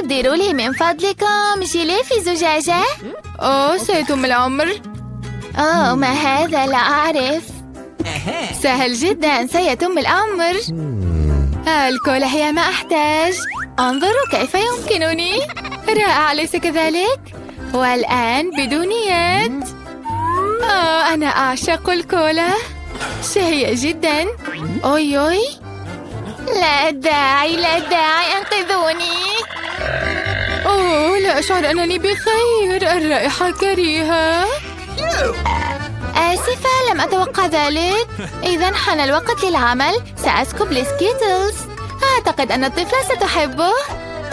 حضروا لي من فضلكم جيلي في زجاجة. سيد أم العمر. ما هذا؟ لا أعرف. سهل جدا سيد أم الأمر. الكولا هي ما أحتاج. انظروا كيف يمكنني. رائع أليس كذلك؟ والآن بدون يد. أنا أعشق الكولا. شهية جدا. أوي لا داعي لا داعي، أنقذوني. لا أشعر أنني بخير. الرائحة كريهة. آسفة، لم أتوقع ذلك. إذا حان الوقت للعمل. سأسكب السكيتلز. أعتقد أن الطفلة ستحبه.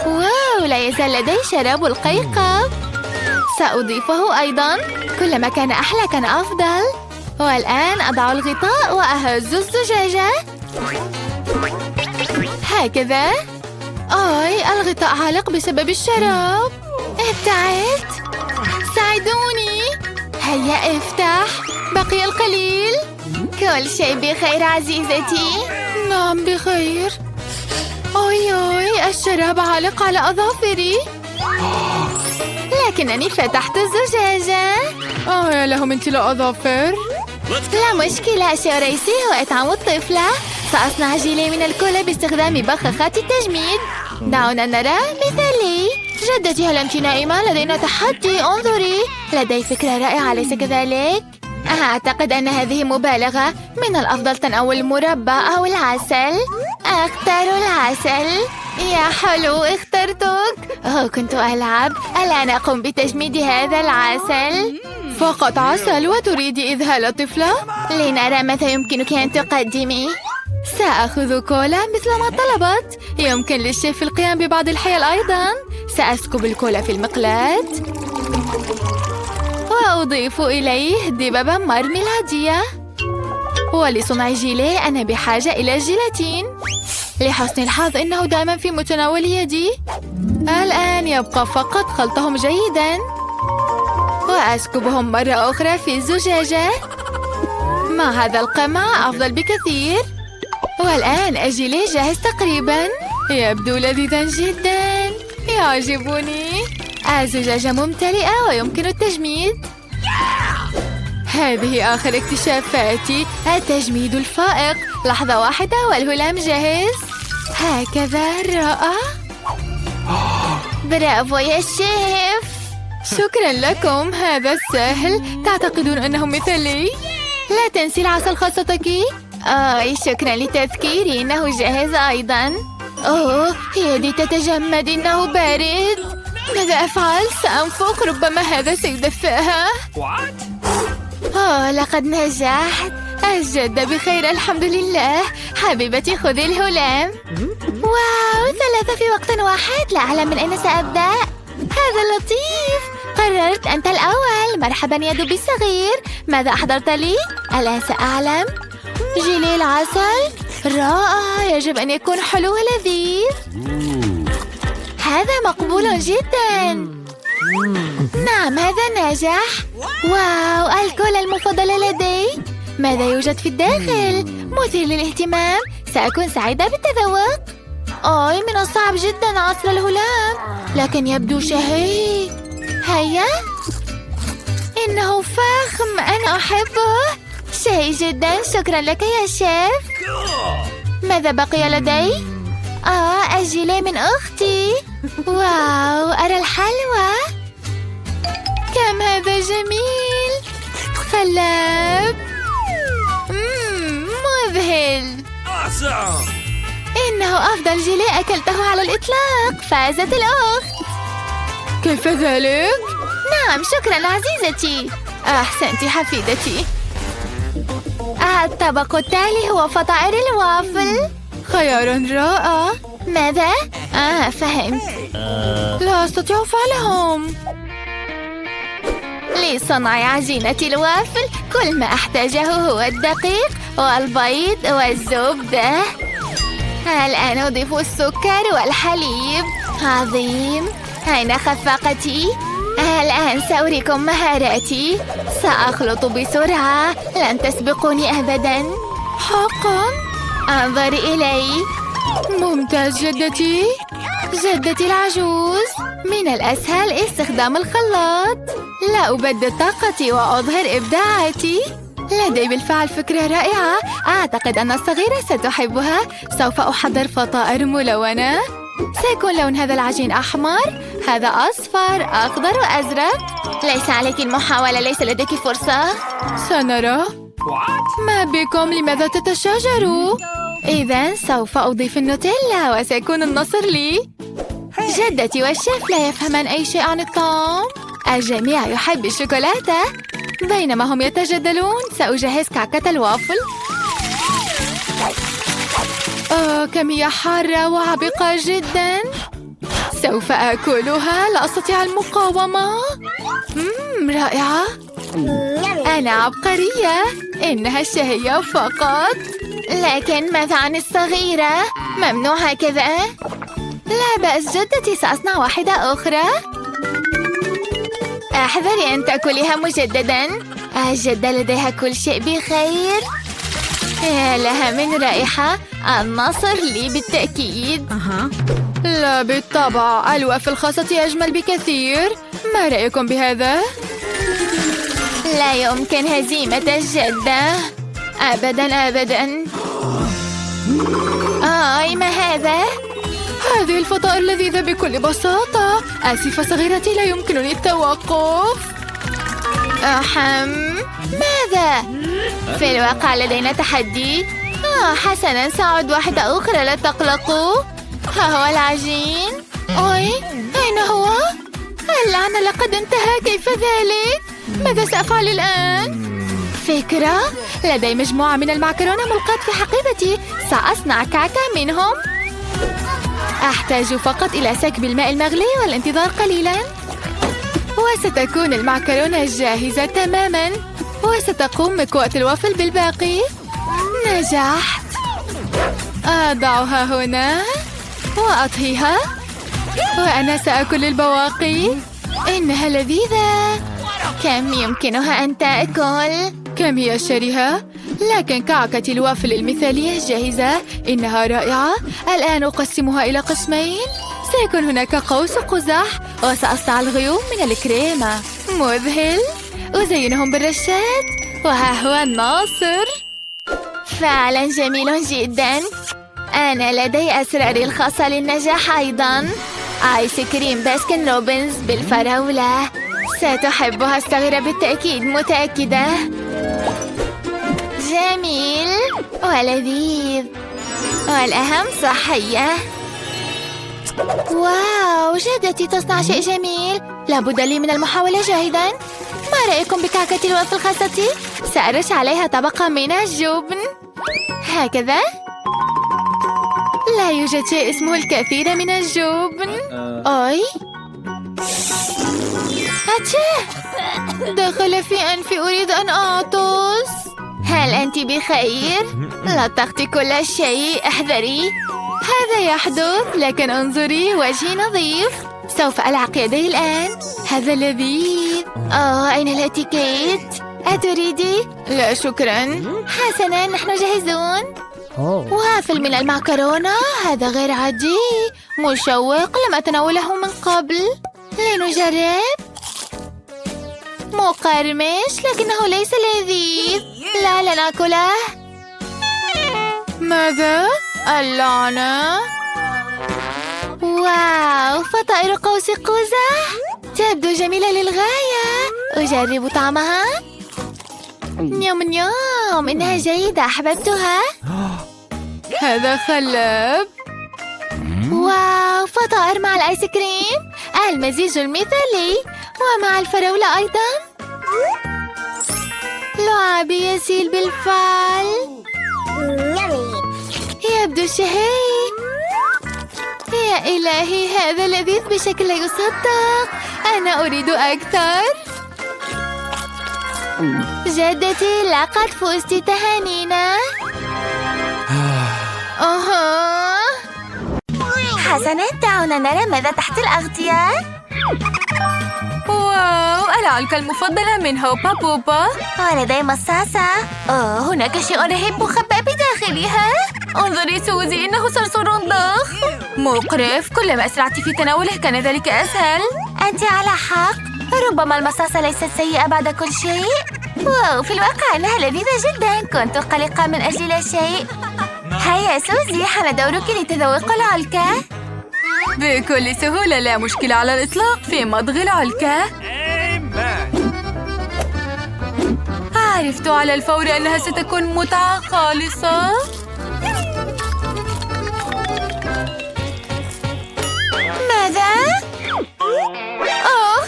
واو، لا يزال لدي شراب القيقب. سأضيفه أيضا. كلما كان أحلى كان أفضل. والآن أضع الغطاء وأهز الزجاجة هكذا. الغطاء عالق بسبب الشراب. ابتعد. ساعدوني. هيا افتح. بقي القليل. كل شيء بخير عزيزتي. نعم بخير. الشراب عالق على أظافري. لكنني فتحت الزجاجة. يا له من لا أظافر. لا مشكلة، شيء رئيسي هو إطعام الطفلة. سأصنع جيلي من الكولا باستخدام بخاخات التجميد. دعونا نرى مثالي. جدتي، هل أنت نائمة؟ لدينا تحدي. انظري، لدي فكرة رائعة أليس كذلك؟ أعتقد أن هذه مبالغة. من الأفضل تناول المربى أو العسل. أختار العسل. يا حلو، اخترتك. كنت ألعب. الآن أقوم بتجميد هذا العسل. فقط عسل وتريدي إذهال الطفلة؟ لنرى ماذا يمكنك أن تقدمي. سأخذ كولا مثل ما طلبت. يمكن للشيف القيام ببعض الحيل أيضا. سأسكب الكولا في المقلاة وأضيف إليه دببة مرملادية. ولصنع جيلي أنا بحاجة إلى الجيلاتين. لحسن الحظ إنه دائما في متناول يدي. الآن يبقى فقط خلطهم جيدا وأسكبهم مرة أخرى في الزجاجة. مع هذا القمع أفضل بكثير. والآن الجيلي جاهز تقريبا. يبدو لذيذا جدا. يعجبني. الزجاجة ممتلئة ويمكن التجميد. هذه آخر اكتشافاتي. التجميد الفائق. لحظة واحدة والهلام جاهز. هكذا. رائع. برافو يا شيف. شكرا لكم. هذا سهل. تعتقدون أنه مثالي؟ لا تنسي العسل خاصتك. شكرا لتذكيري. إنه جاهز أيضا. يدي تتجمد. إنه بارد. ماذا أفعل؟ سأنفخ. ربما هذا سيدفئها. لقد نجحت. الجدة بخير الحمد لله. حبيبتي خذي الهلام. واو، 3 في وقت واحد. لا أعلم من أين سأبدأ. هذا لطيف. قررت أنت الأول. مرحبا يا دبي الصغير. ماذا أحضرت لي؟ الآن سأعلم. جيلي العسل. رائع. يجب أن يكون حلو ولذيذ. هذا مقبول جدا. نعم، هذا نجح. واو، الكولا المفضلة لدي. ماذا يوجد في الداخل؟ مثير للاهتمام. سأكون سعيدة بالتذوق. من الصعب جدا عصر الهلام، لكن يبدو شهي. هيا. إنه فخم. أنا أحبه. شهي جدا. شكرا لك يا شيف. ماذا بقي لدي؟ الجيلي من أختي. واو، أرى الحلوى. كم هذا جميل. خلاب. مذهل. إنه أفضل جيلي أكلته على الإطلاق. فازت الأخت. كيف ذلك؟ نعم شكرا عزيزتي. أحسنت حفيدتي. الطبق التالي هو فطائر الوافل. خيار رائع. ماذا؟ فهمت. لا أستطيع فعلهم. لصنع عجينة الوافل كل ما أحتاجه هو الدقيق والبيض والزبدة. الآن أضيف السكر والحليب. عظيم. أين خفاقتي؟ الآن سأريكم مهاراتي. سأخلط بسرعة. لن تسبقوني أبدا. حقا؟ انظري إلي. ممتاز جدتي. جدتي العجوز، من الأسهل استخدام الخلاط. لا أبدد طاقتي وأظهر إبداعاتي. لدي بالفعل فكرة رائعة، أعتقد أن الصغيرة ستحبها. سوف أحضر فطائر ملونة. سيكون لون هذا العجين أحمر، هذا أصفر، أخضر وأزرق. ليس عليك المحاولة، ليس لديك فرصة. سنرى. ما بكم؟ لماذا تتشاجروا؟ إذن سوف أضيف النوتيلا وسيكون النصر لي. جدتي والشيف لا يفهمان أي شيء عن الطعام. الجميع يحب الشوكولاتة. بينما هم يتجادلون سأجهز كعكة الوافل. كم هي حارة وعبقة جدا. سوف آكلها، لا أستطيع المقاومة. رائعة. أنا عبقرية، إنها الشهية فقط. لكن ماذا عن الصغيرة؟ ممنوع هكذا. لا بأس جدتي، سأصنع واحدة أخرى. احذري أن تأكليها مجددا. الجدة لديها كل شيء بخير. يا لها من رائحة. النصر لي بالتأكيد. لا بالطبع، الوافل الخاصة أجمل بكثير. ما رأيكم بهذا؟ لا يمكن هزيمة الجدة. أبدا أبدا. ما هذا؟ هذه الفطائر لذيذة بكل بساطة. آسفة صغيرتي، لا يمكنني التوقف. ماذا؟ في الواقع لدينا تحدي. حسنا، سأعد واحدة أخرى، لا تقلقوا. ها هو العجين. أين هو؟ اللعنة، لقد انتهى. كيف ذلك؟ ماذا سأفعل الآن؟ فكرة، لدي مجموعة من المعكرونة ملقاة في حقيبتي. سأصنع كعكة منهم. أحتاج فقط إلى سكب الماء المغلي والانتظار قليلا، وستكون المعكرونة جاهزة تماما. وستقوم مكوأة الوافل بالباقي. نجحت. أضعها هنا وأطهيها، وأنا سأكل البواقي. إنها لذيذة. كم يمكنها أن تأكل؟ كم هي شرهة، لكن كعكة الوافل المثالية جاهزة. إنها رائعة. الآن أقسمها إلى قسمين. سيكون هناك قوس قزح، وسأصنع الغيوم من الكريمة. مذهل. أزينهم بالرشات، وها هو الناصر. فعلا جميل جدا. أنا لدي أسراري الخاصة للنجاح أيضا. آيس كريم باسكن روبنز بالفراولة. ستحبها الصغيرة بالتأكيد، متأكدة. جميل ولذيذ، والأهم صحية. واو، جدتي تصنع شيء جميل. لابد لي من المحاولة جاهدا. ما رأيكم بكعكة الوافل خاصتي؟ سأرش عليها طبقة من الجبن هكذا. لا يوجد شيء اسمه الكثير من الجبن. دخل في أنفي، أريد أن أعطس. هل أنت بخير؟ لا تغطي كل شيء، احذري. هذا يحدث، لكن انظري، وجهي نظيف. سوف ألعق يدي الآن. هذا لذيذ. أين الاتيكيت؟ أتريدي؟ لا شكرا. حسنا، نحن جاهزون. وافل من المعكرونة، هذا غير عادي، مشوق، لم أتناوله من قبل. لنجرب. مقرمش، لكنه ليس لذيذ. لا نأكله. ماذا؟ اللعنة. واو، فطائر قوس قزح تبدو جميلة للغاية. أجرب طعمها. نيوم نيوم، إنها جيدة، أحببتها. هذا خلاب. واو، فطائر مع الآيس كريم، المزيج المثالي، ومع الفراولة أيضا. لعابي يسيل بالفعل. يبدو شهي. يا إلهي، هذا لذيذ بشكل لا يصدق. أنا أريد أكثر. جدتي، لقد فزت، تهانينا. حسنا، دعونا نرى ماذا تحت الأغطية. واو، العلكة المفضلة من هوبا بوبا. ولدي مصاصة. هناك شيء رهيب مخبأ بداخلها. انظري سوزي، إنه صرصور ضخم. مقرف. كلما أسرعت في تناوله كان ذلك أسهل. أنت على حق. ربما المصاصة ليست سيئة بعد كل شيء. واو، في الواقع أنها لذيذة جدا. كنت قلقة من أجل لا شيء. هيا سوزي، حان دورك لتذوق العلكة. بكل سهولة، لا مشكلة على الإطلاق في مضغ العلكة. عرفت على الفور أنها ستكون متعة خالصة. ماذا؟ أوه،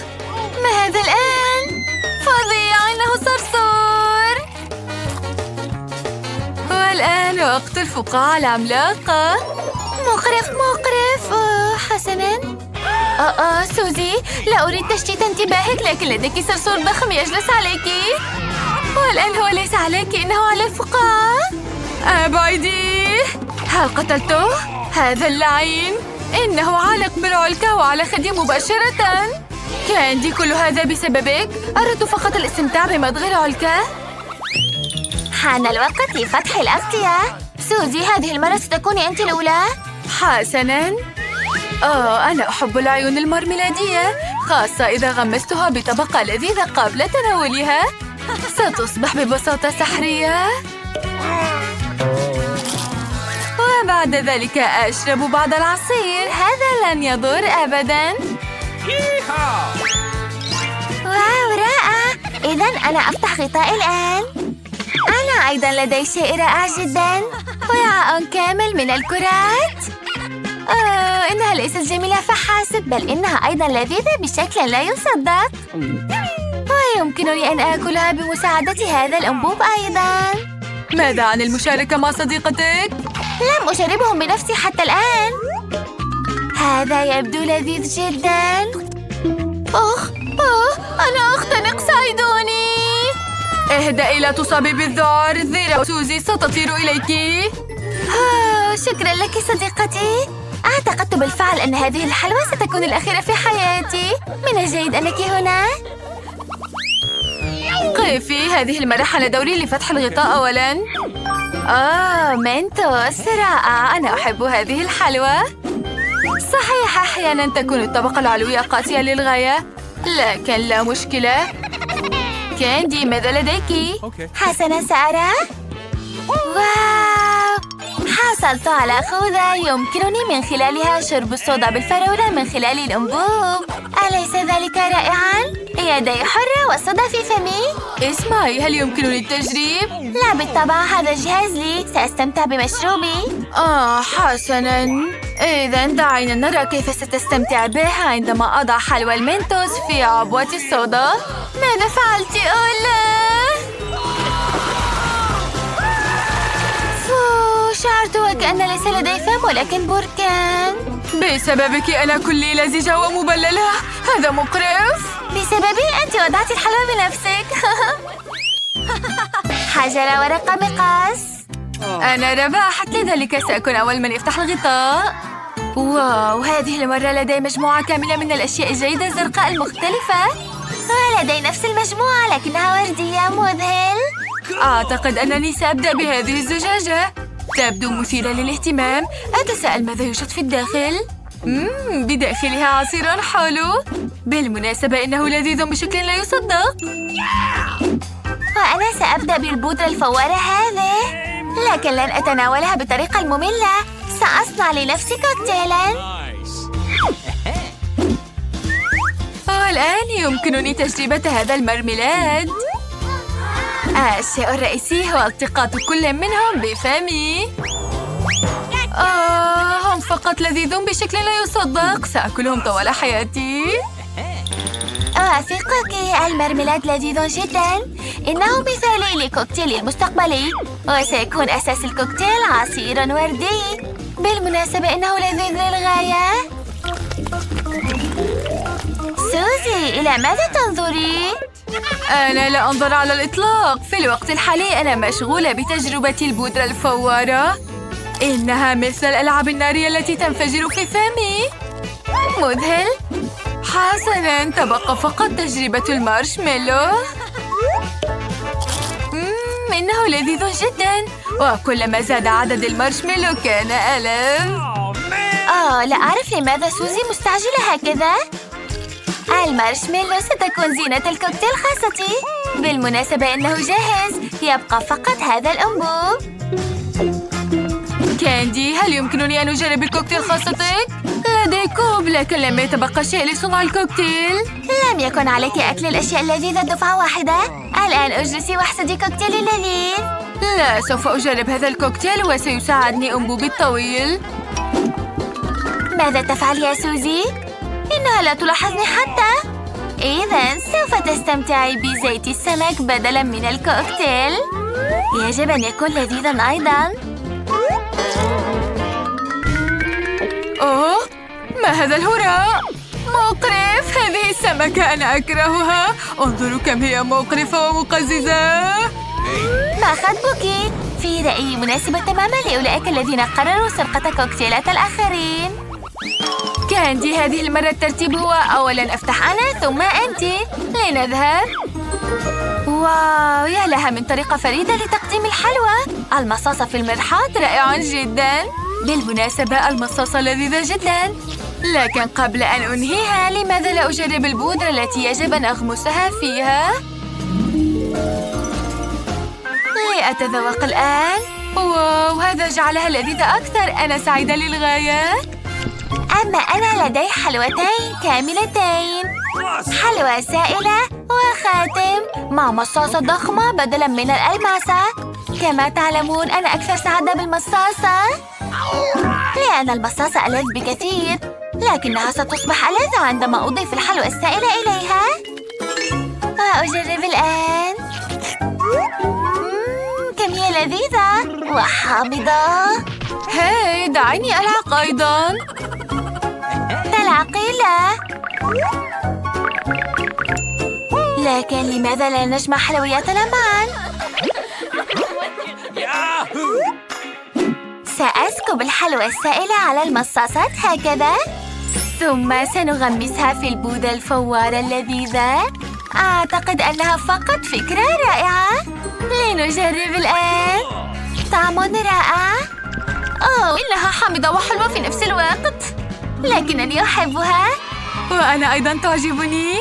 ما هذا الآن؟ فظيع، إنه صرصور. والآن وقت الفقاعة العملاقة. مقرف. حسناً. سوزي، لا أريد تشتيت انتباهك، لكن لديك صرصور ضخم يجلس عليك. والآن هو ليس عليك، إنه على الفقاعة. أبعديه. هل قتلته؟ هذا اللعين. إنه عالق بالعلكة وعلى خدي مباشرة. كاندي، كل هذا بسببك. أردت فقط الاستمتاع بمضغ العلكة. حان الوقت لفتح الأغطية. سوزي، هذه المرة ستكوني أنت الأولى. حسناً. أنا أحب العيون المرملادية، خاصة إذا غمستها بطبقة لذيذة قبل تناولها. ستصبح ببساطة سحرية. وبعد ذلك أشرب بعض العصير. هذا لن يضر أبداً. واو، رائع. إذن أنا أفتح غطاء الآن. أنا أيضاً لدي شيء رائع جداً. وعاء كامل من الكرات. إنها ليست جميلة فحسب، بل إنها أيضاً لذيذة بشكل لا يصدق. ويمكنني أن آكلها بمساعدة هذا الأنبوب أيضاً. ماذا عن المشاركة مع صديقتك؟ لم أشربهم بنفسي حتى الآن. هذا يبدو لذيذ جداً. أنا أختنق، ساعدوني. اهدئي، لا تصابي بالذعر. الذئرة سوزي ستطير إليك. شكراً لك صديقتي. اعتقدت بالفعل أن هذه الحلوى ستكون الأخيرة في حياتي. من الجيد أنك هنا. قفي، هذه المرة حان دوري لفتح الغطاء أولاً. منتوس، رائع. أنا أحب هذه الحلوى. صحيح، أحياناً تكون الطبقة العلوية قاسية للغاية، لكن لا مشكلة. كاندي، ماذا لديك؟ حسناً سارة. واو، حصلت على خوذة يمكنني من خلالها شرب الصودا بالفراولة من خلال الأنبوب. أليس ذلك رائعاً؟ يدي حرة والصودا في فمي. اسمعي، هل يمكنني التجريب؟ لا بالطبع، هذا جهاز لي. سأستمتع بمشروبي. حسناً. إذن دعينا نرى كيف ستستمتع به عندما أضع حلوى المنتوس في عبوة الصودا. ماذا فعلت؟ لا. شعرت وكأن ليس لدي فم ولكن بركان. بسببك أنا كلي لزجة ومبللة. هذا مقرف. بسببي أنت وضعت الحلوى بنفسك. حجر ورقة مقاس. أنا ربحت، لذلك سأكون أول من يفتح الغطاء. واو، هذه المرة لدي مجموعة كاملة من الأشياء الجيدة الزرقاء المختلفة. ولدي نفس المجموعة لكنها وردية. مذهل. أعتقد أنني سأبدأ بهذه الزجاجة. تبدو مثيرة للاهتمام. أتساءل ماذا يوجد في الداخل؟ بداخلها عصير حلو. بالمناسبة إنه لذيذ بشكل لا يصدق. وأنا سأبدأ بالبودرة الفوارة هذه، لكن لن أتناولها بالطريقة المملة. سأصنع لنفسي كوكتيلاً. والآن يمكنني تجربة هذا المرملاد. الشيء الرئيسي هو التقاط كل منهم بفمي. هم فقط لذيذون بشكل لا يصدق. سأكلهم طوال حياتي. أوافقك، المرملاد لذيذ جدا. إنه مثالي لكوكتيلي المستقبلي، وسيكون أساس الكوكتيل عصير وردي. بالمناسبة إنه لذيذ للغاية. سوزي، إلى ماذا تنظري؟ أنا لا أنظر على الإطلاق. في الوقت الحالي أنا مشغولة بتجربة البودرة الفوارة. إنها مثل الألعاب النارية التي تنفجر في فمي. مذهل. حسناً، تبقى فقط تجربة المارشميلو. إنه لذيذ جداً، وكلما زاد عدد المارشميلو كان ألذ. لا أعرف لماذا سوزي مستعجلة هكذا. المارشميلو ستكون زينة الكوكتيل خاصتي. بالمناسبة إنه جاهز، يبقى فقط هذا الأنبوب. كاندي، هل يمكنني أن أجرب الكوكتيل خاصتك؟ لدي كوب، لكن لم يتبقى شيء لصنع الكوكتيل. لم يكن عليك أكل الأشياء اللذيذة دفعة واحدة. الآن اجلسي واحصدي كوكتيلي اللذيذ. لا، سوف أجرب هذا الكوكتيل وسيساعدني أنبوبي الطويل. ماذا تفعل يا سوزي؟ إنها لا تلاحظني حتى. إذن سوف تستمتعي بزيت السمك بدلاً من الكوكتيل. يجب أن يكون لذيذاً أيضاً. أوه، ما هذا الهراء؟ مقرف! هذه السمكة أنا أكرهها. انظروا كم هي مقرفة ومقززة. ما خطبك؟ في رأيي مناسبة تماماً لأولئك الذين قرروا سرقة كوكتيلات الآخرين. كاندي، هذه المرة الترتيب هو أولاً أفتح أنا ثم أنت. لنذهب. واو، يا لها من طريقة فريدة لتقديم الحلوى. المصاصة في المرحاض رائع جداً. بالمناسبة المصاصة لذيذة جداً. لكن قبل أن أنهيها، لماذا لا أجرب البودرة التي يجب أن أغمسها فيها؟ لأتذوق الآن. واو، هذا جعلها لذيذة أكثر. أنا سعيدة للغاية. أما أنا لدي حلوتين كاملتين، حلوى سائلة وخاتم مع مصاصة ضخمة بدلاً من الألماسة. كما تعلمون أنا أكثر سعادة بالمصاصة، لأن المصاصة ألذ بكثير، لكنها ستصبح ألذ عندما أضيف الحلوى السائلة إليها. وأجرب الآن. كم هي لذيذة وحامضة. هاي، دعيني ألعق أيضاً. تلعقي؟ لا. لكن لماذا لا نجمع حلوياتنا معاً؟ سأسكب الحلوى السائلة على المصاصات هكذا، ثم سنغمسها في البودرة الفوارة اللذيذة. أعتقد أنها فقط فكرة رائعة. لنجرب الآن. طعم رائع. إنها حامضة وحلوة في نفس الوقت، لكنني أحبها. وأنا أيضاً تعجبني.